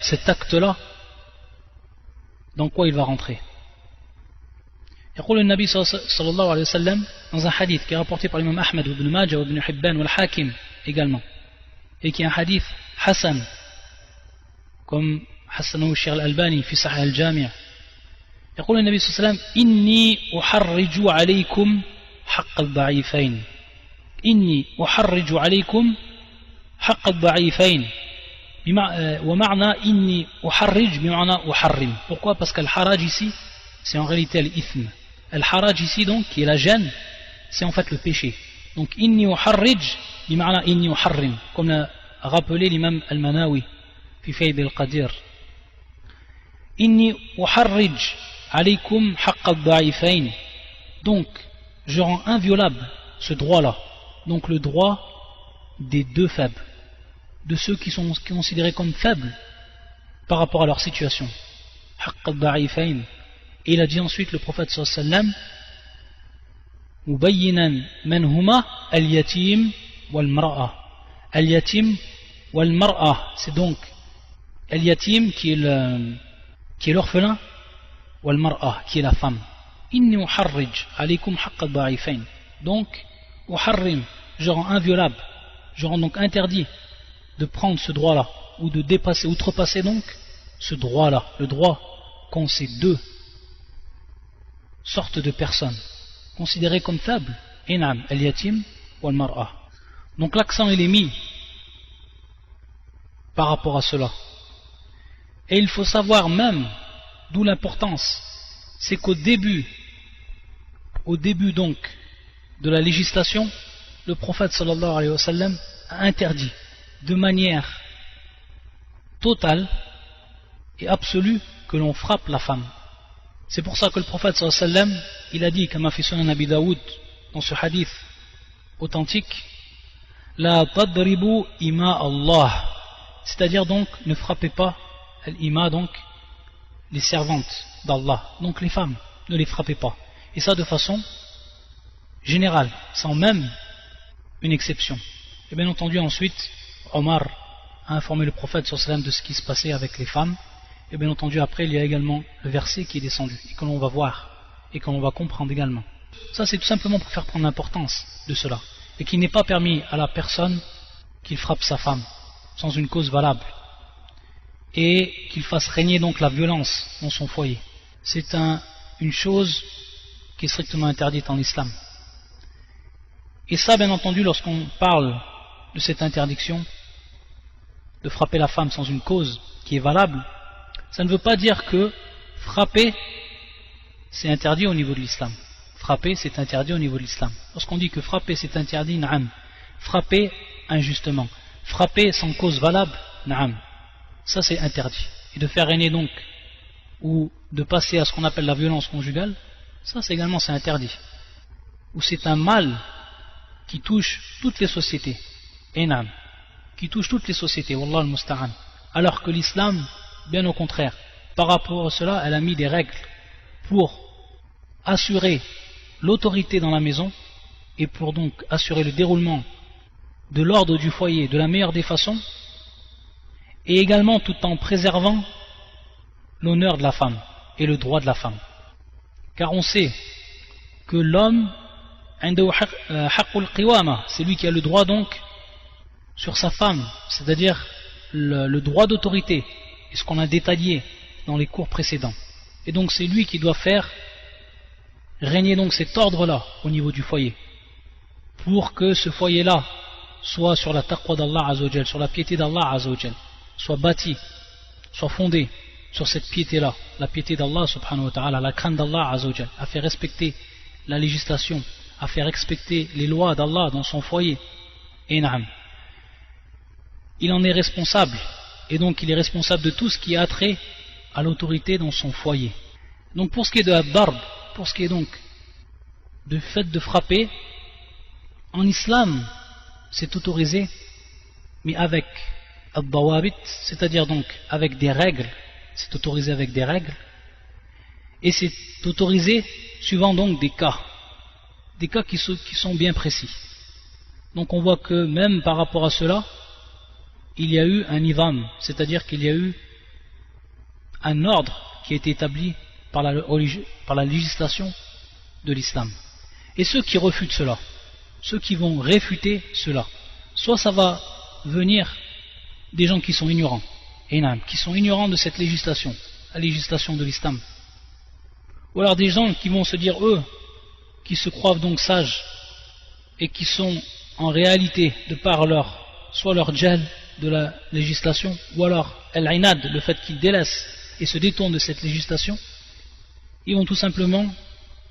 cet acte-là, dans quoi il va rentrer. يقول النبي صلى الله عليه وسلم dans un hadith qui est rapporté par l'imam Ahmed ibn Majah ibn Hibban wal Hakim également, et qui est un hadith Hassan, comme حسنه الشيخ الألباني في صحيح الجامع. يقول النبي صلى الله عليه وسلم إني أحرج عليكم حق الضعيفين، إني أحرج عليكم حق الضعيفين، ومعنى إني أحرج بمعنى أحرم. Pourquoi? Parce que le haraj ici c'est en réalité l'ithme. Le haraj ici donc qui est la gêne, c'est en fait le péché. Donc inni uharrij bima'na inni uharrim, comme l'a rappelé l'imam al-Manawi fi Fayd al-Qadir. Inni uharrij alaykum haqq al-da'ifayn. Donc je rends inviolable ce droit-là, donc le droit des deux faibles, de ceux qui sont considérés comme faibles par rapport à leur situation. Haqq al-da'ifayn. Et il a dit ensuite, le prophète sallallahu alayhi wa sallam, mubayyinan man huma al-yatim wal-mar'a. Al-yatim wal-mar'a, c'est donc al-yatim qui est l'orphelin, wal-mar'a qui est la femme. Inni uharrij alaykum haqq al-da'ifayn. Donc, uharrim, je rends inviolable, je rends donc interdit de prendre ce droit-là, ou de dépasser, outrepasser donc ce droit-là, le droit qu'ont ces deux sortes de personnes considérées comme faibles, inam, al-yatim ou al-mar'a. Donc l'accent il est mis par rapport à cela. Et il faut savoir même, d'où l'importance, c'est qu'au début donc de la législation, le prophète sallallahu alayhi wa sallam a interdit de manière totale et absolue que l'on frappe la femme. C'est pour ça que le prophète sallallahu alayhi wa sallam, il a dit, comme a fait Sunan Abi Daoud dans ce hadith authentique, la tadribu ima Allah, c'est-à-dire donc ne frappez pas l'ima, donc les servantes d'Allah, donc les femmes, ne les frappez pas, et ça de façon générale, sans même une exception. Et bien entendu ensuite Omar a informé le prophète sallallahu alayhi wa sallam de ce qui se passait avec les femmes. Et bien entendu après il y a également le verset qui est descendu et que l'on va voir et que l'on va comprendre également. Ça c'est tout simplement pour faire prendre l'importance de cela, et qu'il n'est pas permis à la personne qu'il frappe sa femme sans une cause valable et qu'il fasse régner donc la violence dans son foyer. C'est une chose qui est strictement interdite en islam. Et ça bien entendu, lorsqu'on parle de cette interdiction de frapper la femme sans une cause qui est valable, ça ne veut pas dire que frapper c'est interdit au niveau de l'islam. Frapper c'est interdit au niveau de l'islam. Lorsqu'on dit que frapper c'est interdit, na'am. Frapper injustement, frapper sans cause valable, na'am. Ça c'est interdit. Et de faire régner donc, ou de passer à ce qu'on appelle la violence conjugale, ça c'est également c'est interdit. Ou c'est un mal qui touche toutes les sociétés, et na'am, qui touche toutes les sociétés, wallah al-musta'an. Alors que l'islam, bien au contraire, par rapport à cela, elle a mis des règles pour assurer l'autorité dans la maison et pour donc assurer le déroulement de l'ordre du foyer de la meilleure des façons, et également tout en préservant l'honneur de la femme et le droit de la femme. Car on sait que l'homme, c'est lui qui a le droit donc sur sa femme, c'est-à-dire le droit d'autorité, et ce qu'on a détaillé dans les cours précédents. Et donc c'est lui qui doit faire régner donc cet ordre-là au niveau du foyer, pour que ce foyer-là soit sur la taqwa d'Allah Azzawajal, sur la piété d'Allah Azzawajal, soit bâti, soit fondé sur cette piété-là, la piété d'Allah subhanahu wa ta'ala, la crainte d'Allah Azzawajal, à faire respecter la législation, à faire respecter les lois d'Allah dans son foyer. Et na'am, il en est responsable, et donc il est responsable de tout ce qui a trait à l'autorité dans son foyer. Donc pour ce qui est de la barbe, pour ce qui est donc du fait de frapper, en islam c'est autorisé, mais avec al-dawabit, c'est-à-dire donc avec des règles, c'est autorisé avec des règles, et c'est autorisé suivant donc des cas qui sont bien précis. Donc on voit que même par rapport à cela, il y a eu un nizam, c'est-à-dire qu'il y a eu un ordre qui a été établi par la législation de l'islam. Et ceux qui refutent cela, ceux qui vont réfuter cela, soit ça va venir des gens qui sont ignorants, qui sont ignorants de cette législation, la législation de l'islam, ou alors des gens qui vont se dire, eux, qui se croient donc sages, et qui sont en réalité, de par soit leur jahl de la législation, ou alors al-inad, le fait qu'ils délaissent et se détournent de cette législation, ils vont tout simplement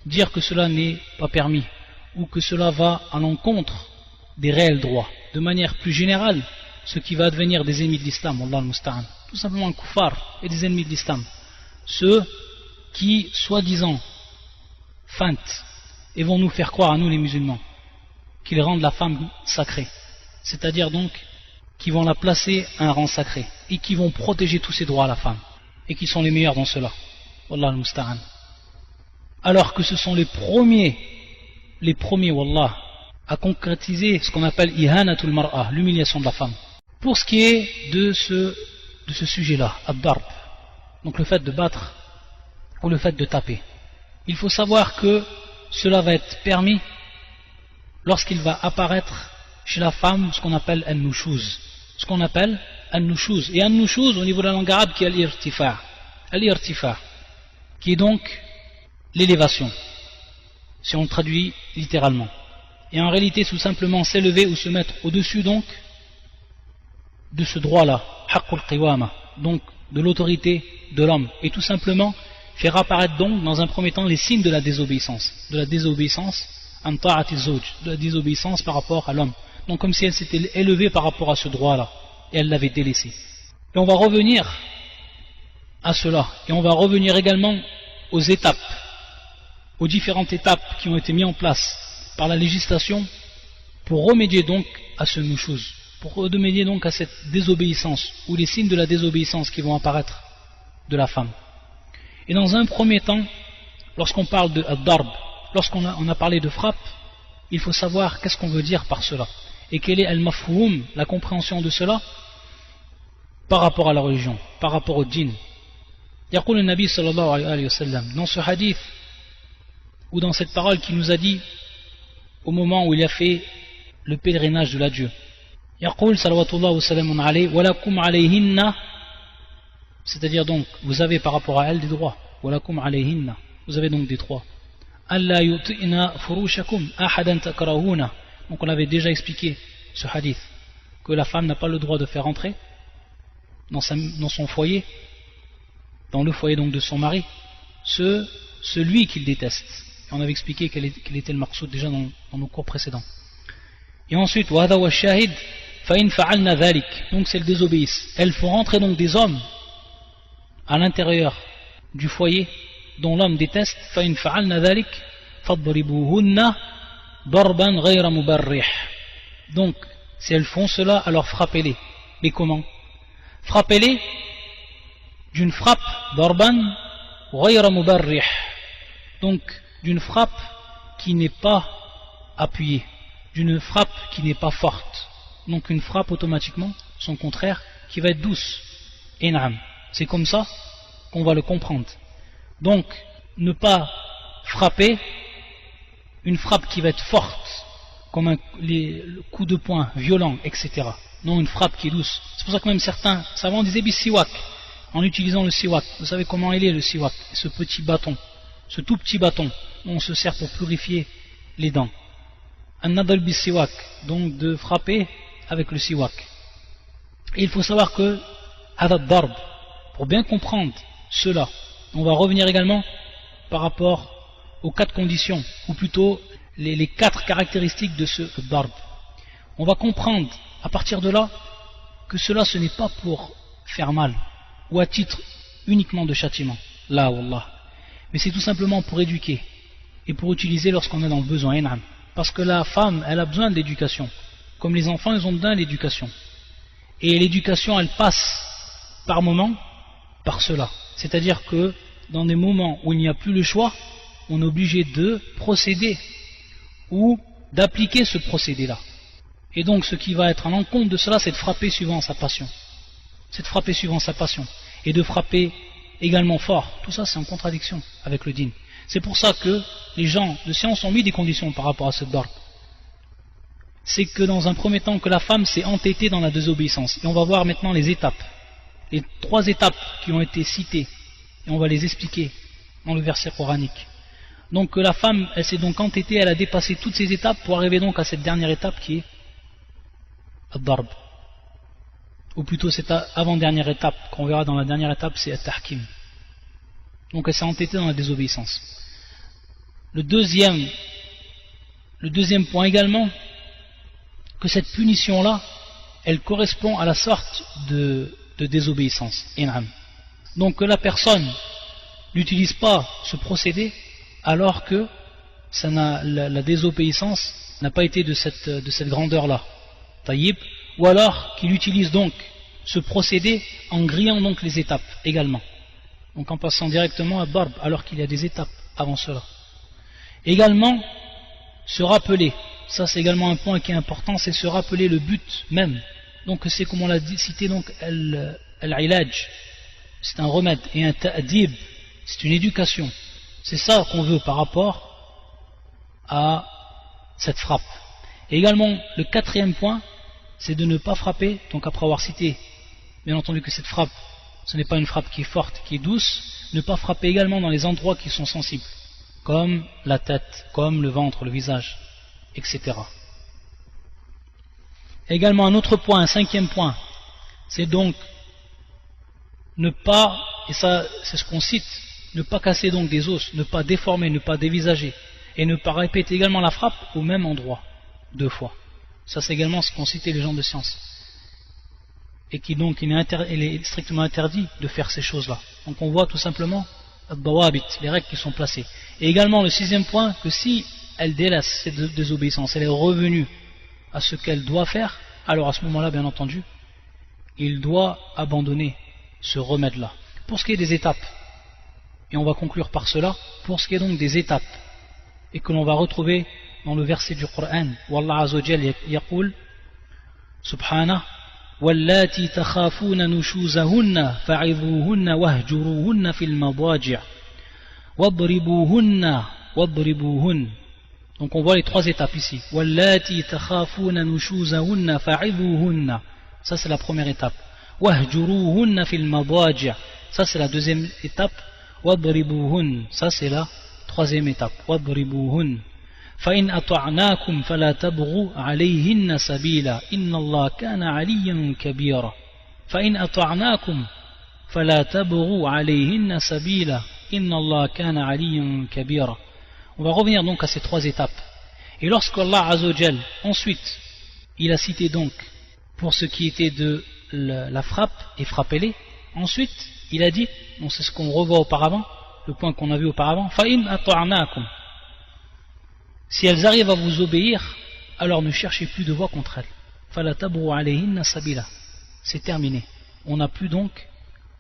dire que cela n'est pas permis, ou que cela va à l'encontre des réels droits. De manière plus générale, ce qui va advenir des ennemis de l'islam, Allah al-Musta'an, tout simplement un kuffar et des ennemis de l'islam, ceux qui, soi-disant, feintent et vont nous faire croire à nous les musulmans qu'ils rendent la femme sacrée, c'est-à-dire donc qui vont la placer à un rang sacré et qui vont protéger tous ses droits à la femme et qui sont les meilleurs dans cela, Wallah al-Musta'an, alors que ce sont les premiers Wallah à concrétiser ce qu'on appelle ihanatul mar'a, l'humiliation de la femme. Pour ce qui est de ce sujet-là, ad-darb, donc le fait de battre ou le fait de taper, il faut savoir que cela va être permis lorsqu'il va apparaître chez la femme ce qu'on appelle an-nushuz, et an-nushuz au niveau de la langue arabe qui est al-irtifa, qui est donc l'élévation, si on le traduit littéralement, et en réalité tout simplement s'élever ou se mettre au-dessus donc de ce droit-là, haqqul qiwama, donc de l'autorité de l'homme, et tout simplement faire apparaître donc dans un premier temps les signes de la désobéissance an ta'ati zawj, de la désobéissance par rapport à l'homme, donc comme si elle s'était élevée par rapport à ce droit-là et elle l'avait délaissé. Et on va revenir à cela, et on va revenir également aux différentes étapes qui ont été mises en place par la législation pour remédier donc à ce nushuz, pour remédier donc à cette désobéissance ou les signes de la désobéissance qui vont apparaître de la femme. Et dans un premier temps, lorsqu'on parle de ad-darb, lorsqu'on a parlé de frappe, il faut savoir qu'est-ce qu'on veut dire par cela et quel est al-mafhoum, la compréhension de cela par rapport à la religion, par rapport au djinn. Yaqul al-Nabi sallallahu alayhi wa sallam, dans ce hadith ou dans cette parole qu'il nous a dit au moment où il a fait le pèlerinage de l'adieu, Yaqul salawatullah wa salamun alayhi wa lakum alayhinna, c'est-à-dire donc vous avez par rapport à elle des droits, wa lakum alayhinna, vous avez donc des droits. Allah yu'ti'na furushakum ahadan takrahuna, donc on avait déjà expliqué ce hadith que la femme n'a pas le droit de faire entrer dans son foyer, dans le foyer donc de son mari, celui qu'il déteste. Et on avait expliqué quel était le maqsoud déjà dans nos cours précédents. Et ensuite, wa hadha wa shahid fa in fa'alna dhalik, donc c'est le désobéissent. Elles font rentrer donc des hommes à l'intérieur du foyer dont l'homme déteste, fa in fa'alna dhalik fadribuhunna darban ghayra mubarrih. Donc si elles font cela, alors frappez-les. Mais comment? Frappez-les d'une frappe darban ghayra mubarrih, donc d'une frappe qui n'est pas appuyée, d'une frappe qui n'est pas forte, donc une frappe automatiquement, son contraire, qui va être douce. Et naam, c'est comme ça qu'on va le comprendre. Donc ne pas frapper une frappe qui va être forte, comme les coups de poing violents, etc. Non, une frappe qui est douce. C'est pour ça que même certains savants disaient bis-siwak, en utilisant le siwak. Vous savez comment il est le siwak, ce petit bâton, ce tout petit bâton dont on se sert pour purifier les dents. Un nadal bis-siwak, donc de frapper avec le siwak. Et il faut savoir que hadad darb, pour bien comprendre cela, on va revenir également par rapport aux 4 conditions, ou plutôt les 4 caractéristiques de ce darb. On va comprendre à partir de là que cela ce n'est pas pour faire mal ou à titre uniquement de châtiment, là wallah, mais c'est tout simplement pour éduquer et pour utiliser lorsqu'on est dans le besoin. Parce que la femme elle a besoin de l'éducation, comme les enfants ils ont besoin de l'éducation, et l'éducation elle passe par moments par cela, c'est-à-dire que dans des moments où il n'y a plus le choix, on est obligé de procéder ou d'appliquer ce procédé là. Et donc ce qui va être à l'encontre de cela, c'est de frapper suivant sa passion. C'est de frapper suivant sa passion. Et de frapper également fort. Tout ça c'est en contradiction avec le din. C'est pour ça que les gens de science ont mis des conditions par rapport à ce darb. C'est que dans un premier temps que la femme s'est entêtée dans la désobéissance. Et on va voir maintenant les étapes. Les 3 étapes qui ont été citées. Et on va les expliquer dans le verset coranique. Donc que la femme, elle s'est donc entêtée, elle a dépassé toutes ces étapes pour arriver donc à cette dernière étape qui est ad-darb. Ou plutôt cette avant-dernière étape, qu'on verra dans la dernière étape, c'est at-tahkim. Donc elle s'est entêtée dans la désobéissance. Le deuxième point également, que cette punition-là, elle correspond à la sorte de désobéissance. Donc que la personne n'utilise pas ce procédé alors que la désobéissance n'a pas été de cette grandeur-là. Taïb. Ou alors qu'il utilise donc ce procédé en grillant donc les étapes également. Donc en passant directement à Darb alors qu'il y a des étapes avant cela. Également, se rappeler, ça c'est également un point qui est important, c'est se rappeler le but même. Donc c'est comme on l'a cité, donc al-ilaj, c'est un remède, et un ta'dib, c'est une éducation. C'est ça qu'on veut par rapport à cette frappe. Et également, le 4e point, c'est de ne pas frapper, donc après avoir cité, bien entendu que cette frappe, ce n'est pas une frappe qui est forte, qui est douce, ne pas frapper également dans les endroits qui sont sensibles, comme la tête, comme le ventre, le visage, etc. Également un autre point, un 5e point, c'est donc ne pas, et ça c'est ce qu'on cite, ne pas casser donc des os, ne pas déformer, ne pas dévisager, et ne pas répéter également la frappe au même endroit, 2 fois. Ça c'est également ce qu'ont cité les gens de science. Et qui donc il est strictement interdit de faire ces choses-là. Donc on voit tout simplement les règles qui sont placées. Et également le 6e point, que si elle délaisse cette désobéissance, elle est revenue à ce qu'elle doit faire, alors à ce moment-là, bien entendu, il doit abandonner ce remède-là. Pour ce qui est des étapes, et on va conclure par cela, pour ce qui est donc des étapes, et que l'on va retrouver dans le verset du Coran où Allah Azza wa Jalla yaqul subhanahu wallati takhafuna nushuzahunna fa'idhuhunna wahjuruhunna fil madaji' wadribuhunna. Donc on voit les 3 étapes ici. Wallati takhafuna nushuzahunna fa'idhuhunna, ça c'est la première étape. Wahjuruhunna fil madaji', ça c'est la 2e étape. Wadribuhunna, ça c'est la 3e étape. Wadribuhunna. فإن أطعناكم فلا تبغوا عليهن سبيلا إن الله كان عليا كبيرا فإن أطعناكم فلا تبغوا عليهن سبيلا إن الله كان عليا كبيرا. On va revenir donc à ces 3 étapes. Et lorsque Allah Azza wa Jal, ensuite, il a cité donc pour ce qui était de la frappe et frappez-les, ensuite il a dit, bon, c'est ce qu'on revoit auparavant, le point qu'on a vu auparavant, فإن أطعناكم, si elles arrivent à vous obéir, alors ne cherchez plus de voie contre elles. فَلَا تَبْغُوا عَلَيْهِنَّ سَبِيلًا. C'est terminé. On n'a plus donc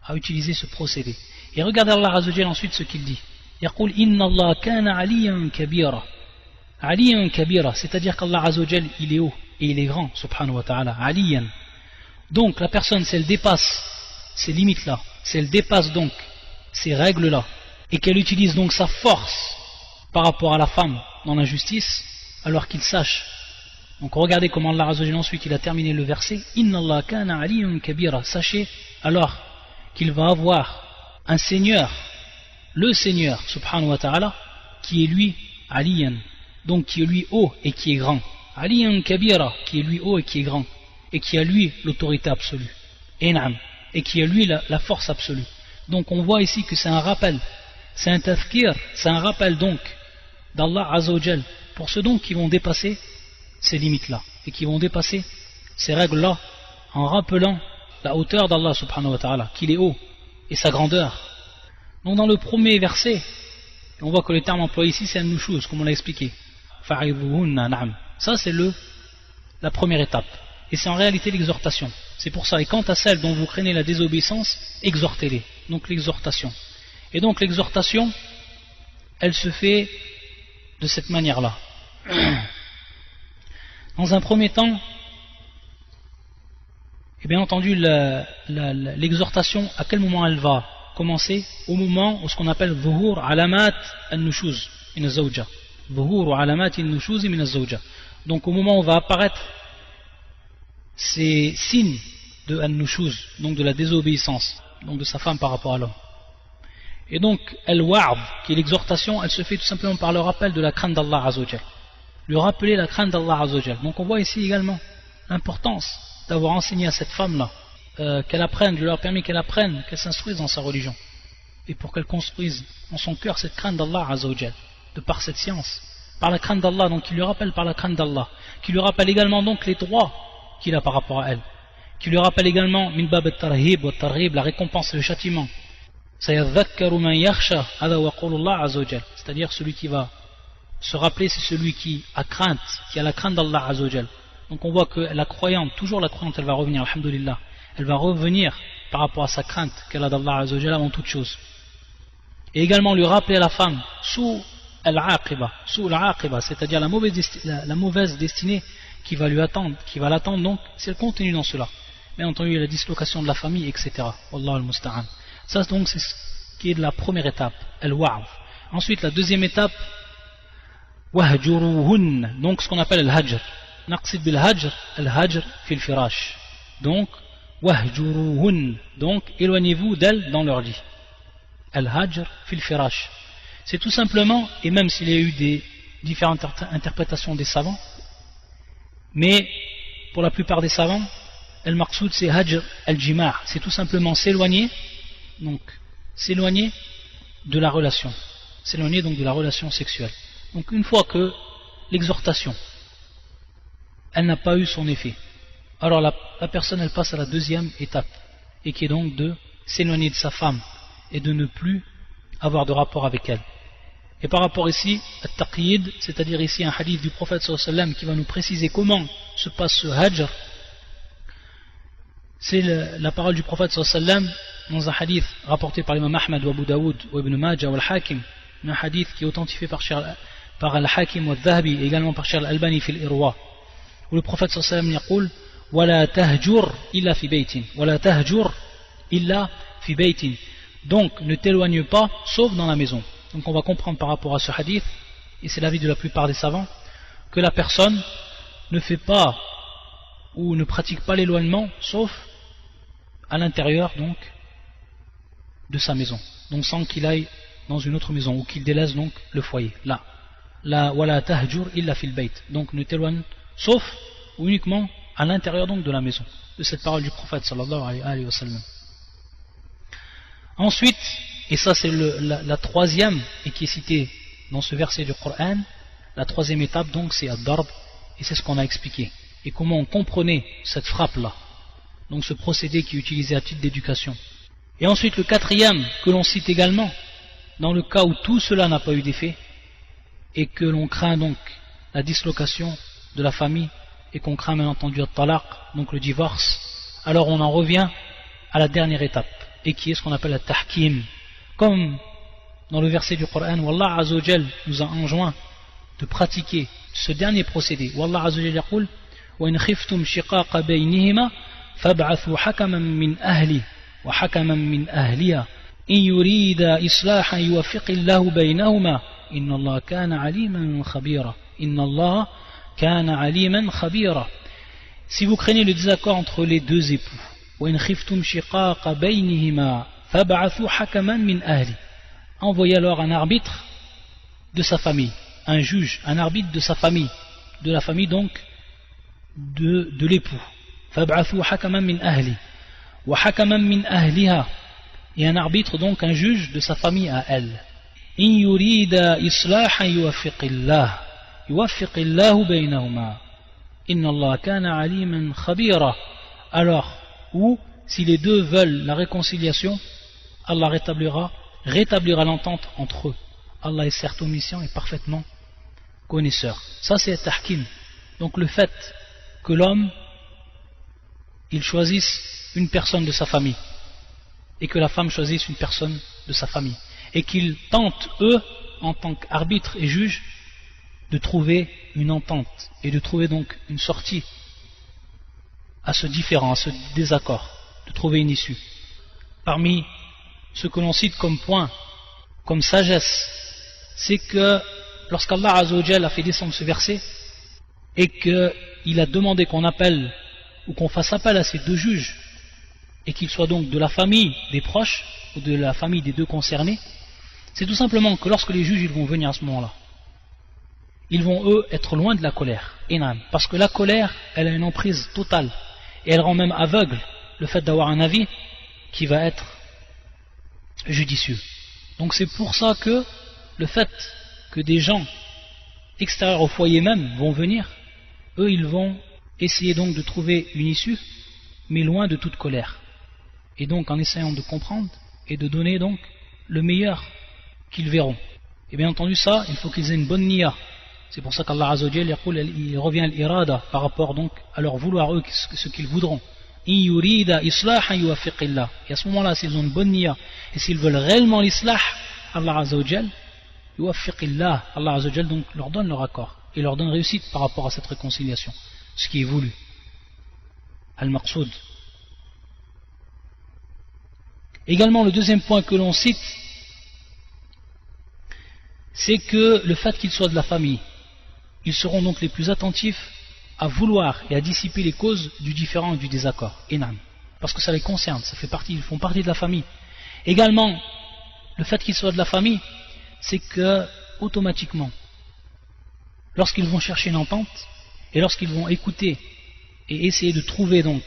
à utiliser ce procédé. Et regardez Allah Azza wa Jalla ensuite ce qu'il dit. يقول إِنَّ اللَّهَ كَانَ عَلِيًّا كَبِيرًا. عَلِيًّا كَبِيرًا, c'est-à-dire qu'Allah Azza wa Jalla, il est haut et il est grand, subhanahu wa ta'ala. عَلِيًّا. Donc la personne, si elle dépasse ces limites-là, si elle dépasse donc ces règles-là, et qu'elle utilise donc sa force par rapport à la femme dans la justice, alors qu'il sache. Donc regardez comment Allah Azza wa Jalla ensuite il a terminé le verset. Inna Allah kana aliyyun kabira. Sachez alors qu'il va avoir un Seigneur, le Seigneur subhanahu wa ta'ala, qui est lui aliyan, donc qui est lui haut et qui est grand. Aliyyun kabira, qui est lui haut et qui est grand, et qui a lui l'autorité absolue. Et qui a lui la force absolue. Donc on voit ici que c'est un rappel, c'est un tafkir, c'est un rappel donc d'Allah Azza wa Jal pour ceux donc qui vont dépasser ces limites-là et qui vont dépasser ces règles-là en rappelant la hauteur d'Allah subhanahu wa ta'ala, qu'il est haut, et sa grandeur. Donc dans le premier verset, on voit que le terme employé ici c'est an-nushuz, comme on l'a expliqué. Ça c'est la première étape, et c'est en réalité l'exhortation. C'est pour ça, et quant à celles dont vous craignez la désobéissance, exhortez-les. Donc l'exhortation. Et donc l'exhortation, elle se fait de cette manière-là. Dans un premier temps, et bien entendu, l'exhortation, à quel moment elle va commencer au moment où ce qu'on appelle Zuhur alamat al-nushuz min az-zawja. Zuhur alamat al-nushuz min az-zawja. Donc au moment où va apparaître ces signes de al-nushuz, donc de la désobéissance, donc de sa femme par rapport à l'homme. Et donc al-wa'd, qui est l'exhortation, elle se fait tout simplement par le rappel de la crainte d'Allah Azzawajal. Lui rappeler la crainte d'Allah Azzawajal. Donc on voit ici également l'importance d'avoir enseigné à cette femme-là qu'elle apprenne, je leur ai permis qu'elle apprenne, qu'elle s'instruise dans sa religion, et pour qu'elle construise en son cœur cette crainte d'Allah Azzawajal, de par cette science, par la crainte d'Allah, donc qui lui rappelle par la crainte d'Allah, qui lui rappelle également donc les droits qu'il a par rapport à elle, qui lui rappelle également min bab at-tarhib wa at-targhib, la récompense et le châtiment. Sayadhakkaru man yakhsha, hada wa qawlullah Azzawajal, c'est-à-dire celui qui va se rappeler, c'est celui qui a crainte, qui a la crainte d'Allah Azzawajal. Donc on voit que la croyante, toujours la croyante, elle va revenir, alhamdulillah, elle va revenir par rapport à sa crainte qu'elle a d'Allah Azzawajal avant toute chose. Et également lui rappeler à la femme sous al-aqiba, c'est-à-dire la mauvaise destinée qui va lui attendre, qui va l'attendre, donc c'est le contenu dans cela. Bien entendu, la dislocation de la famille, etc. Wallahu al-musta'an. Ça donc c'est ce qui est de la première étape, al-wa'd. Ensuite la deuxième étape, wahjuruhun, donc ce qu'on appelle al-hajr. Naqsid bil-hajr, al-hajr fil firash. Donc wahjuruhun, donc éloignez-vous d'elles dans leur lit. Al-hajr fil firash. C'est tout simplement, et même s'il y a eu des différentes interprétations des savants, mais pour la plupart des savants, al-maqsoud c'est hajr al-jima', c'est tout simplement s'éloigner, donc s'éloigner de la relation, s'éloigner donc de la relation sexuelle. Donc une fois que l'exhortation, elle n'a pas eu son effet, alors la personne elle passe à la deuxième étape, et qui est donc de s'éloigner de sa femme, et de ne plus avoir de rapport avec elle. Et par rapport ici, at-taqyid, c'est-à-dire ici un hadith du prophète sallallahu alayhi wa sallam qui va nous préciser comment se passe ce hajr, c'est la parole du prophète sallallahu alayhi wa sallam dans un hadith rapporté par l'imam Ahmad ou Abu Daoud ou Ibn Majah ou Al-Hakim, un hadith qui est authentifié par Al-Hakim ou Al-Dhahabi et également par Cheikh Al-Albani fil Irwa, où le prophète sallallahu alayhi wa sallam dit وَلَا تَهْجُرْ إِلَّا فِي بَيْتٍ وَلَا تَهْجُرْ إِلَّا فِي بَيْتٍ. Donc ne t'éloigne pas sauf dans la maison. Donc on va comprendre par rapport à ce hadith, et c'est l'avis de la plupart des savants, que la personne ne fait pas ou ne pratique pas l'éloignement sauf à l'intérieur donc de sa maison, donc sans qu'il aille dans une autre maison ou qu'il délaisse donc le foyer. Là, wala tahjur illa fil bayt, donc ne t'éloigne sauf ou uniquement à l'intérieur donc de la maison, de cette parole du prophète sallallahu alayhi wa sallam. Ensuite, et ça c'est la troisième et qui est citée dans ce verset du Coran, la troisième étape donc c'est ad-darb, et c'est ce qu'on a expliqué, et comment on comprenait cette frappe là, donc ce procédé qui est utilisé à titre d'éducation. Et ensuite le quatrième que l'on cite également, dans le cas où tout cela n'a pas eu d'effet, et que l'on craint donc la dislocation de la famille, et qu'on craint bien entendu al-talaq, donc le divorce, alors on en revient à la dernière étape, et qui est ce qu'on appelle la tahkim, comme dans le verset du Coran où Allah Azza wa Jal nous a enjoint de pratiquer ce dernier procédé, où Allah Azza wa Jal yaqul وَإِنْ خِفْتُمْ شِقَاقَ بَيْنِهِمَا فَابْعَثُوا حَكَمًا مِنْ أَهْلِهِ وَحَكَمًا مِنْ أَهْلِهَا إِنْ يُرِيدَا إِصْلَاحًا يُوَفِّقِ اللَّهُ بَيْنَهُمَا إِنَّ اللَّهَ كَانَ عَلِيمًا خَبِيرًا إِنَّ اللَّهَ كَانَ عَلِيمًا خَبِيرًا. Si vous craignez le désaccord entre les deux époux, وَإِنْ خِفْتُمْ شِقَاقَ بَيْنِهِمَا فَابْعَثُوا حَكَمًا مِنْ أَهْلِهِ, envoyez alors un arbitre de sa famille, un juge, un arbitre de sa famille, de la famille donc de l'époux. فَابْعَثُوا حَكَمًا مِنْ أَهْلِهِ وَحَكَمًا مِنْ أَهْلِهَا, et un arbitre donc un juge de sa famille à elle. إِنْ يُرِيدَا إِصْلَاحًا يُوَفِّقِ اللَّهُ بَيْنَهُمَا إِنَّ اللَّهَ كَانَ عَلِيمًا خَبِيرًا. Alors, ou si les deux veulent la réconciliation, Allah rétablira l'entente entre eux. Allah est certes omniscient et parfaitement connaisseur. Ça c'est tahkim. Donc le fait que l'homme il choisisse une personne de sa famille et que la femme choisisse une personne de sa famille et qu'ils tentent eux en tant qu'arbitres et juges de trouver une entente et de trouver donc une sortie à ce différend, à ce désaccord, de trouver une issue. Parmi ce que l'on cite comme point, comme sagesse, c'est que lorsqu'Allah Azza wa Jalla a fait descendre ce verset et qu'il a demandé qu'on appelle ou qu'on fasse appel à ces deux juges et qu'ils soient donc de la famille des proches ou de la famille des deux concernés, c'est tout simplement que lorsque les juges ils vont venir à ce moment-là, ils vont eux être loin de la colère, parce que la colère elle a une emprise totale et elle rend même aveugle le fait d'avoir un avis qui va être judicieux. Donc c'est pour ça que le fait que des gens extérieurs au foyer même vont venir, eux ils vont essayer donc de trouver une issue, mais loin de toute colère, et donc en essayant de comprendre et de donner donc le meilleur qu'ils verront. Et bien entendu ça, il faut qu'ils aient une bonne niya. C'est pour ça qu'Allah Azza wa Jalla il revient à l'irada par rapport donc à leur vouloir eux ce qu'ils voudront. In yurida islahan yuwaffiqillah. Et à ce moment-là, s'ils ont une bonne niya et s'ils veulent réellement l'islah, Allah Azza wa Jalla yuwaffiqillah, Allah Azza wa Jalla donc leur donne leur accord et leur donne réussite par rapport à cette réconciliation, ce qui est voulu. Al-Maqsoud. Également le deuxième point que l'on cite, c'est que le fait qu'ils soient de la famille, ils seront donc les plus attentifs à vouloir et à dissiper les causes du différend et du désaccord, parce que ça les concerne, ils font partie de la famille. Également, le fait qu'ils soient de la famille, c'est que automatiquement, lorsqu'ils vont chercher une entente et lorsqu'ils vont écouter et essayer de trouver donc,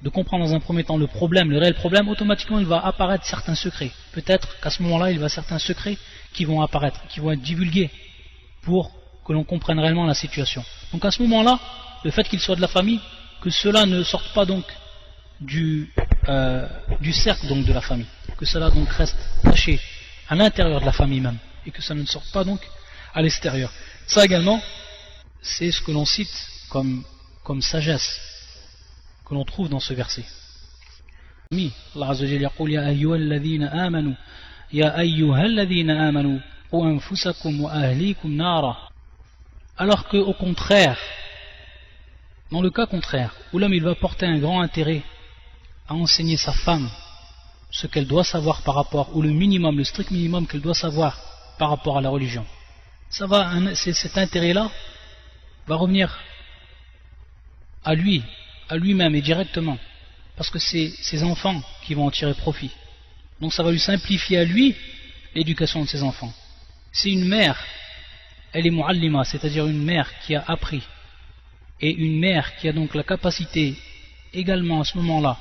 de comprendre dans un premier temps le problème, le réel problème, automatiquement il va apparaître certains secrets. Peut-être qu'à ce moment-là, il va y avoir certains secrets qui vont apparaître, qui vont être divulgués pour que l'on comprenne réellement la situation. Donc à ce moment-là, le fait qu'ils soient de la famille, que cela ne sorte pas donc du cercle donc de la famille, que cela donc reste caché à l'intérieur de la famille même, et que ça ne sorte pas donc à l'extérieur. Ça également, c'est ce que l'on cite comme sagesse que l'on trouve dans ce verset. Allah Azza wa Jalla yaqul ya ayyuhalladhina amanu ya ayyuhalladhina amanu qu anfusakum wa ahlikum nara. Alors que au contraire, dans le cas contraire, où l'homme il va porter un grand intérêt à enseigner sa femme ce qu'elle doit savoir par rapport, ou le minimum, le strict minimum qu'elle doit savoir par rapport à la religion, cet intérêt-là va revenir à lui-même et directement, parce que c'est ses enfants qui vont en tirer profit. Donc ça va lui simplifier à lui l'éducation de ses enfants. Si une mère, elle est mu'allima, c'est-à-dire une mère qui a appris, et une mère qui a donc la capacité également à ce moment-là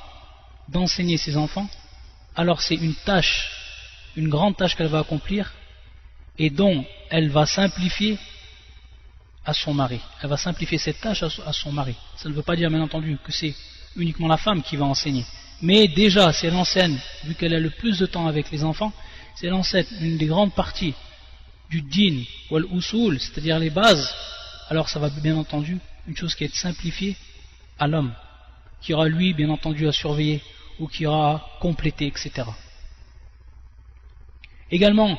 d'enseigner ses enfants, alors c'est une grande tâche qu'elle va accomplir, et dont elle va simplifier à son mari. Elle va simplifier cette tâche à son mari. Ça ne veut pas dire bien entendu que c'est uniquement la femme qui va enseigner. Mais déjà, si elle enseigne, vu qu'elle a le plus de temps avec les enfants, si elle enseigne une des grandes parties du din ou al-usul, c'est-à-dire les bases, alors ça va bien entendu une chose qui est simplifiée à l'homme, qui aura lui bien entendu à surveiller ou qui aura à compléter, etc. Également,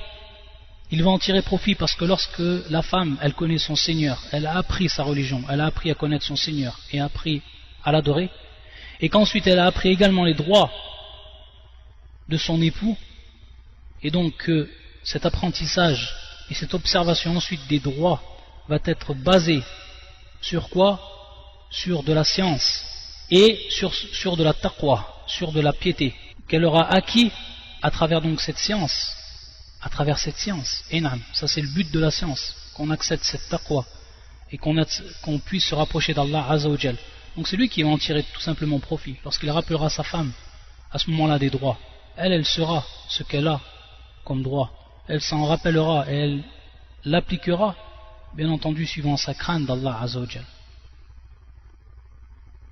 il va en tirer profit parce que lorsque la femme, elle connaît son Seigneur, elle a appris sa religion, elle a appris à connaître son Seigneur et a appris à l'adorer, et qu'ensuite elle a appris également les droits de son époux, et donc cet apprentissage et cette observation ensuite des droits va être basée sur quoi? Sur de la science et sur de la taqwa, sur de la piété qu'elle aura acquis à travers donc cette science. À travers cette science, ça c'est le but de la science, qu'on accède cette taqwa et qu'on puisse se rapprocher d'Allah Azza wa Jal. Donc c'est lui qui va en tirer tout simplement profit. Lorsqu'il rappellera sa femme à ce moment-là des droits, elle saura ce qu'elle a comme droit, elle s'en rappellera et elle l'appliquera, bien entendu suivant sa crainte d'Allah Azza wa Jal.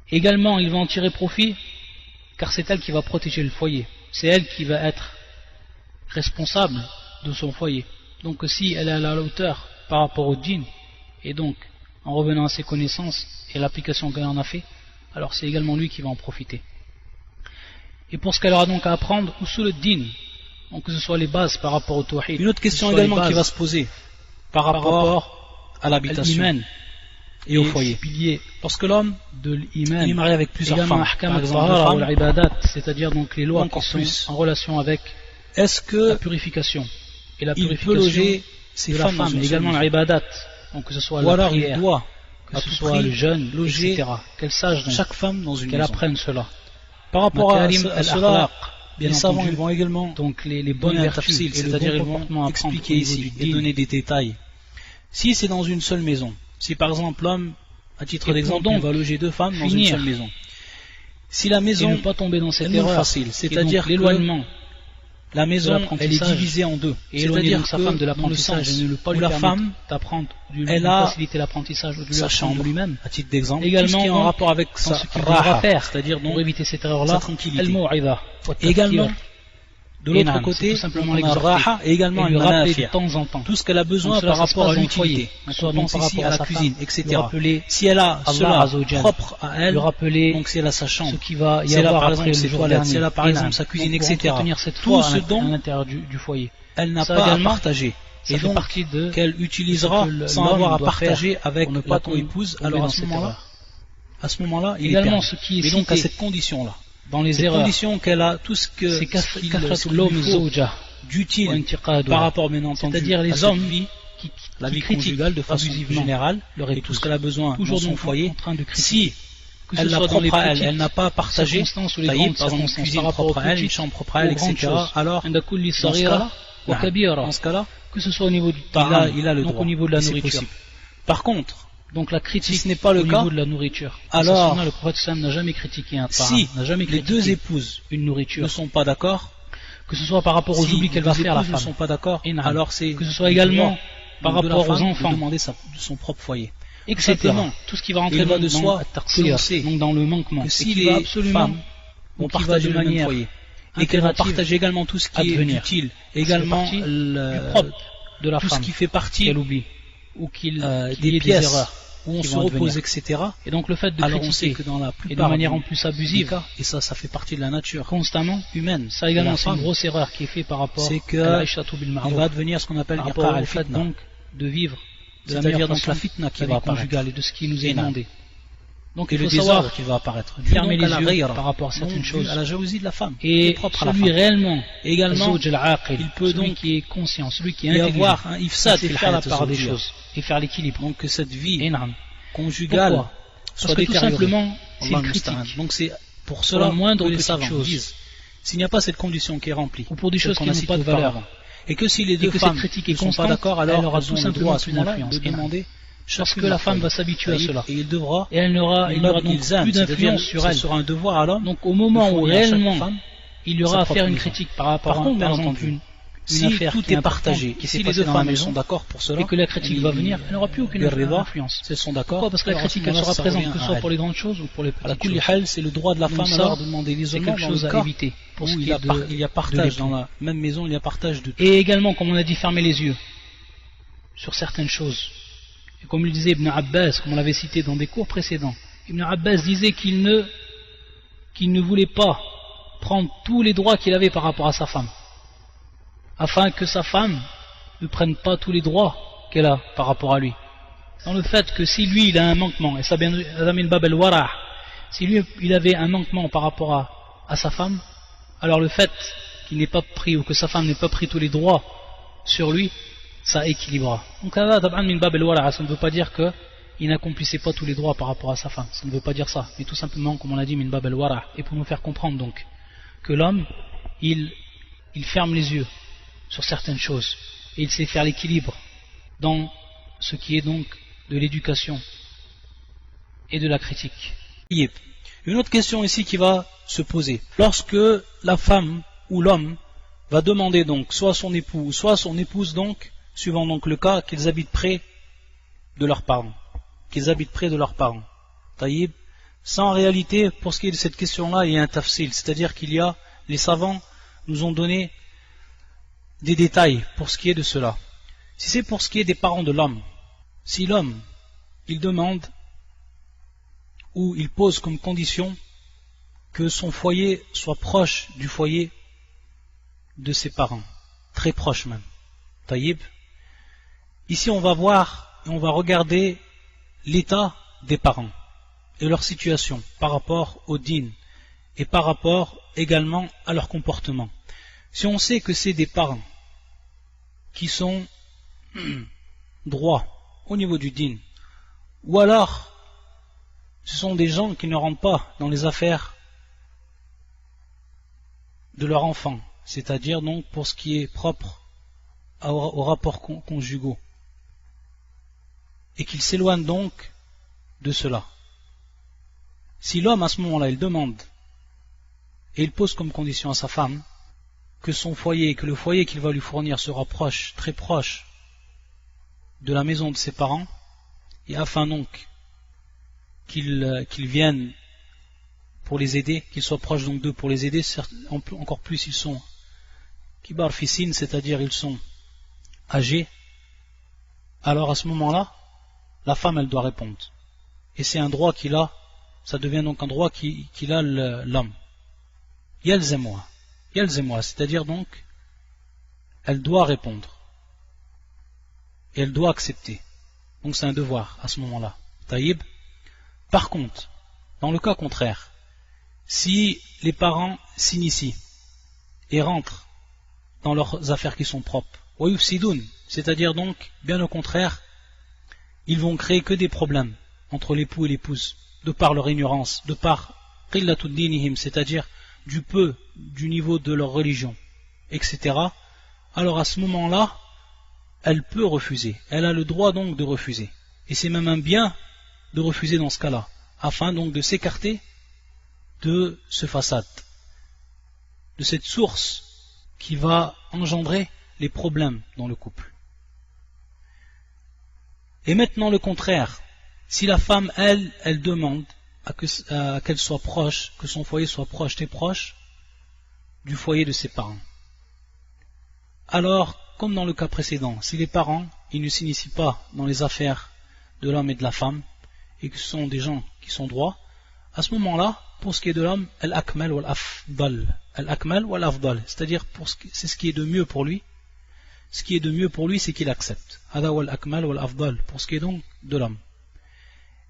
Également il va en tirer profit car c'est elle qui va protéger le foyer, c'est elle qui va être responsable de son foyer. Donc si elle est à la hauteur par rapport au djinn, et donc en revenant à ses connaissances et l'application qu'elle en a fait, alors c'est également lui qui va en profiter. Et pour ce qu'elle aura donc à apprendre, usul ad-din, donc que ce soit les bases par rapport au tawhid. Une autre question également qui va se poser par rapport à l'habitation et au foyer. Lorsque l'homme de l'iman est marié avec plusieurs femmes, par exemple, c'est-à-dire donc les lois qui sont en relation avec est-ce la que purification et la il peut purification loger ces de la femmes dans femme, une également seule maison? l'ibadat, donc que ce soit Ou la alors prière, il doit que à ce tout soit prix le jeûne, loger etc. Qu'elle sache donc, chaque femme dans une qu'elle maison. apprenne cela. Par rapport à Makarim cela, al-akhlaq, bien les savants entendu, ils vont également donc les bonnes donner un vertus tafsil, et le c'est-à-dire bon ils vont comportement à prendre expliquer au niveau ici du et din. donner des détails. Si c'est dans une seule maison, si par exemple l'homme, à titre Et d'exemple, pour il donc va loger 2 femmes dans une finir seule maison. Si la Et maison ne pas tomber dans cette elle est erreur, facile, qui est c'est-à-dire donc que l'éloignement la maison elle est l'apprentissage, divisée en deux. et éloigner C'est-à-dire donc sa femme de que dans le l'apprentissage sens et ne pas où lui la permettre femme d'apprendre, de lui elle a faciliter l'apprentissage ou de lui sa apprendre chambre, lui-même. à titre d'exemple, Également, tout ce qui est en donc, rapport avec dans sa ce qu'il devra raha, faire, c'est-à-dire pour donc éviter cette erreur-là, sa tranquillité. al-maw'idha, wa Également, tadhkir. de Et l'autre naam, c'est côté, tout simplement on a l'exhorter raha et également et lui un rappeler de manafi', temps en temps. tout ce qu'elle a besoin Donc cela, par ça se rapport passe à dans le l'utilité. foyer. Donc Soit on donc pense par ici rapport à à la sa cuisine, femme, etc. lui rappeler Si elle a Allah cela Azzawajal, propre à elle, lui rappeler donc si elle a sa ce chambre, qui va y si elle a avoir par après exemple le ses jour toilettes, dernier, si elle a par et exemple naam. sa cuisine, Donc, pour etc. entretenir cette Tout foi ce à dont l'intérieur du foyer. elle n'a Ça pas à également, partager. Ça Et fait donc, partie de qu'elle utilisera ce que sans l'homme avoir à doit partager faire avec pour ne la pas co-épouse, tomber alors dans à ce cette moment-là, il est également permis. ce qui est Mais donc à cité cette condition-là, dans les cette erreurs, condition qu'elle a tout ce que c'est ce qu'il kathratul lui lawm faut zawja wa d'utile intiqaduha. par rapport bien entendu C'est-à-dire à les cette hommes vie, qui la vie critiquent conjugale de façon abusivement générale leur et tout épouse. ce qu'elle a besoin Toujours dans son donc foyer. en train de critiquer. Si Que ce elle l'a soit dans les propre à elle, petites elle n'a pas partagé, circonstances ou les taïb, grandes par exemple une circonstances cuisine par rapport aux propre à elle, une petites chambre propre à elle, ou aux grandes etc. choses. Alors, عند كل dans ce صغيرة cas-là, وكبيرة. dans ce cas-là, Que ce soit au niveau du il a le donc droit. au niveau de la Et c'est nourriture. possible. Par contre, Donc la critique si ce n'est pas le au cas, niveau de la nourriture. alors, Dans sa sunna, le prophète sallam n'a jamais critiqué un parent, si n'a jamais les deux critiqué épouses une nourriture. ne sont pas d'accord, Que ce soit par rapport aux si oublis qu'elle va les faire la épouses ne femme. sont pas d'accord, Et naam. alors c'est Que ce soit le également devoir par de la rapport aux femme enfants. de demander de son propre foyer. Etc. Simplement, Tout ce qui va rentrer il va dans, de soi dans que l'on sait donc dans le manquement. que Et si qui les va absolument femmes vont ou qui va partager de le même manière foyer et qu'elles vont impérative partager également tout ce à qui est devenir. utile, Ça fait également partie du le- propre de la tout ce femme qui fait partie qu'elle oublie ou qu'il y des ait des pièces erreurs où on qui se vont repose, advenir. etc. Et donc le fait de Alors on sait critiquer que dans la et de plupart manière en des plus abusive cas, et ça fait partie de la nature constamment, humaine, ça de également la c'est une femme, grosse erreur qui est faite par rapport c'est que à l'Aïshatu bil il Ma'ruf, va devenir ce qu'on appelle par iqar rapport au fait al-fitna, donc de vivre de la c'est-à-dire meilleure donc façon la fitna qui la va vie apparaître conjugale et de ce qui nous est Et naam. demandé. Donc et il le faut savoir désordre qui va apparaître, dû fermer donc à les la yeux ghayra, par rapport à certaines donc choses. dû à la jalousie de la femme, qui est Et propre à la celui femme. réellement, Également, الزوج العاقل, il peut celui donc qui est conscient, celui qui est y intelligent, avoir un ifsad c'est fil faire la hayat part des az-zawjiyya. choses et faire l'équilibre. Donc que cette vie Et naam. conjugale Pourquoi? soit Parce que tout détériorée. simplement, c'est Allah une musta'an. critique. Donc c'est pour Pour cela la moindre que les petite savants chose. disent, s'il n'y a pas cette condition qui est remplie, Ou pour des celle choses qu'on qui a n'ont citées pas de valeur. auparavant, et que si les Et deux que cette femmes critique ne est sont pas constante, d'accord, alors elle aura elles tout ont le simplement droit à ce une moment-là influence. de demander Parce chacune que la leur femme foyer. va s'habituer à cela. Et il devra, Et elle n'aura donc ilzam, plus c'est-à-dire d'influence sur ce elle. sera un devoir à l'homme. Donc au moment de où fournir à chaque réellement femme il y aura sa à faire propre une maison. critique par rapport Par à contre, bien exemple, entendu, une si affaire tout qui est importante, partagé, qui et s'est si les passée deux dans la femmes maison, sont d'accord pour cela, et que la critique va venir, elle n'aura plus aucune influence. si elles sont d'accord, Pourquoi? Parce que la alors à ce critique elle moment-là, sera ça présente, revient que ce à soit elle. pour les grandes choses ou pour les À la petites kulli choses. hal, c'est le droit de la Donc femme ça, alors de demander C'est l'isolement quelque dans chose le à cas éviter pour ce où qui il y est de a partage l'époux. dans la même maison, il y a partage de tout. Et également, comme on a dit, fermer les yeux sur certaines choses. Et comme le disait Ibn Abbas, comme on l'avait cité dans des cours précédents, Ibn Abbas disait qu'il ne voulait pas prendre tous les droits qu'il avait par rapport à sa femme, afin que sa femme ne prenne pas tous les droits qu'elle a par rapport à lui. Dans le fait que si lui il a un manquement, et ça bien bab al-wara', si lui il avait un manquement par rapport à sa femme, alors le fait qu'il n'ait pas pris ou que sa femme n'ait pas pris tous les droits sur lui, ça équilibrera. Donc là, min bab al-wara', ça ne veut pas dire qu'il n'accomplissait pas tous les droits par rapport à sa femme, ça ne veut pas dire ça, mais tout simplement, comme on l'a dit, min bab al-wara', et pour nous faire comprendre donc que l'homme, il ferme les yeux sur certaines choses, et il sait faire l'équilibre dans ce qui est donc de l'éducation et de la critique. Une autre question ici qui va se poser. Lorsque la femme ou l'homme va demander donc soit son époux, soit son épouse donc, suivant donc le cas, qu'ils habitent près de leurs parents. Qu'ils habitent près de leurs parents. Taïb. Ça en réalité, pour ce qui est de cette question-là, il y a un tafsil, c'est-à-dire qu'il y a, les savants nous ont donné des détails pour ce qui est de cela. Si c'est pour ce qui est des parents de l'homme, si l'homme, il demande ou il pose comme condition que son foyer soit proche du foyer de ses parents, très proche même, taïb, ici on va voir et on va regarder l'état des parents et leur situation par rapport au din et par rapport également à leur comportement. Si on sait que c'est des parents qui sont droits au niveau du dîn, ou alors ce sont des gens qui ne rentrent pas dans les affaires de leur enfant, c'est-à-dire donc pour ce qui est propre aux rapports conjugaux, et qu'ils s'éloignent donc de cela. Si l'homme à ce moment-là il demande et il pose comme condition à sa femme que son foyer, que le foyer qu'il va lui fournir sera proche, très proche de la maison de ses parents, et afin donc qu'ils viennent pour les aider, qu'ils soient proches donc d'eux pour les aider, encore plus ils sont kibar fissin, c'est-à-dire ils sont âgés, alors à ce moment-là, la femme elle doit répondre. Et c'est un droit qu'il a, ça devient donc un droit qu'il a l'homme. Yalzemwa, c'est-à-dire donc, elle doit répondre. Et elle doit accepter. Donc c'est un devoir à ce moment-là. Taïb. Par contre, dans le cas contraire, si les parents s'initient et rentrent dans leurs affaires qui sont propres, wayufsidoun, c'est-à-dire donc, bien au contraire, ils vont créer que des problèmes entre l'époux et l'épouse, de par leur ignorance, de par qillatud dinihim, c'est-à-dire du niveau de leur religion, etc. Alors à ce moment-là, elle peut refuser, elle a le droit donc de refuser. Et c'est même un bien de refuser dans ce cas-là, afin donc de s'écarter de ce façade, de cette source qui va engendrer les problèmes dans le couple. Et maintenant le contraire, si la femme, elle demande à qu'elle soit proche, que son foyer soit proche, très proche du foyer de ses parents. Alors, comme dans le cas précédent, si les parents, ils ne s'initient pas dans les affaires de l'homme et de la femme, et que ce sont des gens qui sont droits, à ce moment-là, pour ce qui est de l'homme, al-akmal wal-afdal, c'est-à-dire c'est ce qui est de mieux pour lui. Ce qui est de mieux pour lui, c'est qu'il accepte. Hada wal-akmal wal-afdal, pour ce qui est donc de l'homme.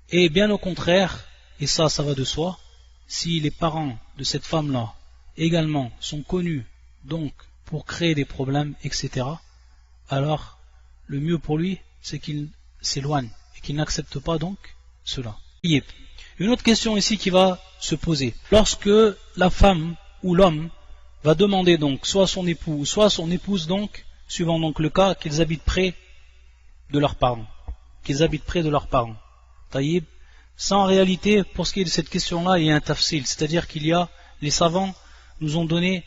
Et bien au contraire, et ça va de soi, si les parents de cette femme-là également sont connus donc pour créer des problèmes, etc., alors le mieux pour lui, c'est qu'il s'éloigne et qu'il n'accepte pas donc cela. Une autre question ici qui va se poser. Lorsque la femme ou l'homme va demander donc soit son époux, soit son épouse donc, suivant donc le cas, qu'ils habitent près de leurs parents. Taïb. Ça en réalité, pour ce qui est de cette question-là, il y a un tafsil, c'est-à-dire les savants nous ont donné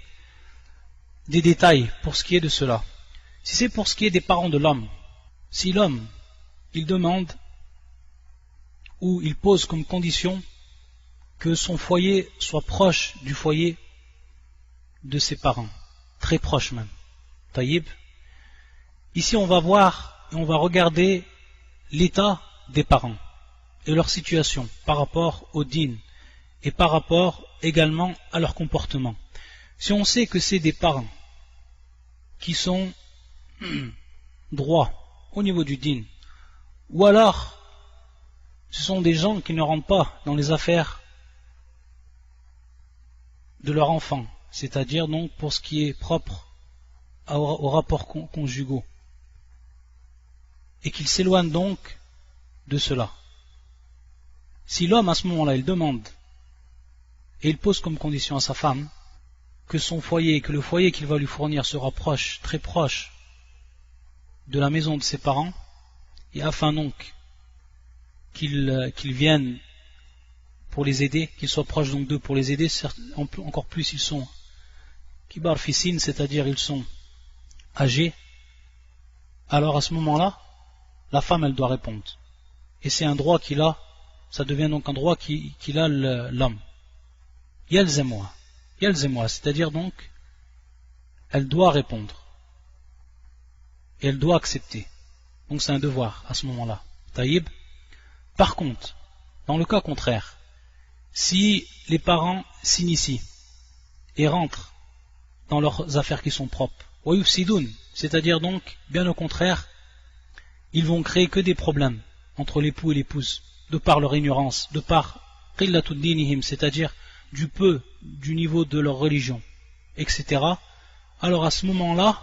des détails pour ce qui est de cela. Si c'est pour ce qui est des parents de l'homme, si l'homme, il demande ou il pose comme condition que son foyer soit proche du foyer de ses parents, très proche même, taïb. Ici on va voir et on va regarder l'état des parents et leur situation par rapport au dîn et par rapport également à leur comportement. Si on sait que c'est des parents qui sont droits au niveau du dîn, ou alors ce sont des gens qui ne rentrent pas dans les affaires de leur enfant, c'est-à-dire donc pour ce qui est propre aux rapports conjugaux, et qu'ils s'éloignent donc de cela. Si l'homme à ce moment-là il demande et il pose comme condition à sa femme que son foyer, que le foyer qu'il va lui fournir sera proche, très proche de la maison de ses parents, et afin donc qu'ils viennent pour les aider, qu'ils soient proches donc d'eux pour les aider, encore plus ils sont kibar fissin, c'est-à-dire ils sont âgés, alors à ce moment-là, la femme elle doit répondre. Et c'est un droit qu'il a, ça devient donc un droit qu'il a l'homme. Yalzemwa, c'est-à-dire donc, elle doit répondre. Et elle doit accepter. Donc c'est un devoir à ce moment-là. Taïb. Par contre, dans le cas contraire, si les parents s'initient et rentrent dans leurs affaires qui sont propres, wayufsidoun, c'est-à-dire donc, bien au contraire, ils vont créer que des problèmes entre l'époux et l'épouse, de par leur ignorance, de par qillatud dinihim, c'est-à-dire du niveau de leur religion, etc. alors à ce moment-là,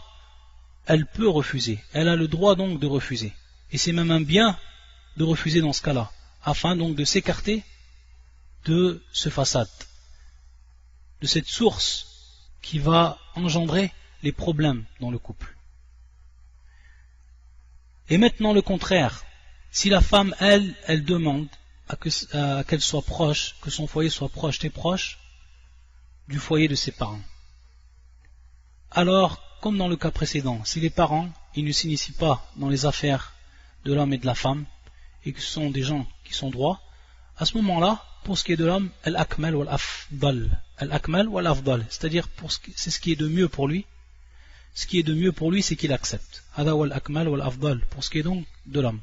elle peut refuser. Elle a le droit donc de refuser. Et c'est même un bien de refuser dans ce cas-là, afin donc de s'écarter de ce fasad, de cette source qui va engendrer les problèmes dans le couple. Et maintenant le contraire, si la femme, elle demande à qu'elle soit proche, que son foyer soit proche, très proche du foyer de ses parents. Alors, comme dans le cas précédent, si les parents, ils ne s'initient pas dans les affaires de l'homme et de la femme, et que ce sont des gens qui sont droits, à ce moment-là, pour ce qui est de l'homme, al-akmal wal-afdal. Al-akmal wal-afdal, c'est-à-dire c'est ce qui est de mieux pour lui. Ce qui est de mieux pour lui, c'est qu'il accepte. Hada wal-akmal wal-afdal, pour ce qui est donc de l'homme.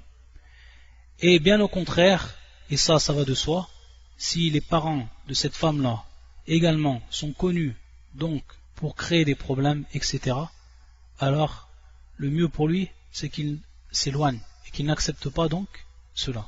Et bien au contraire, et ça va de soi, si les parents de cette femme-là également sont connus donc pour créer des problèmes, etc., alors le mieux pour lui, c'est qu'il s'éloigne et qu'il n'accepte pas donc cela.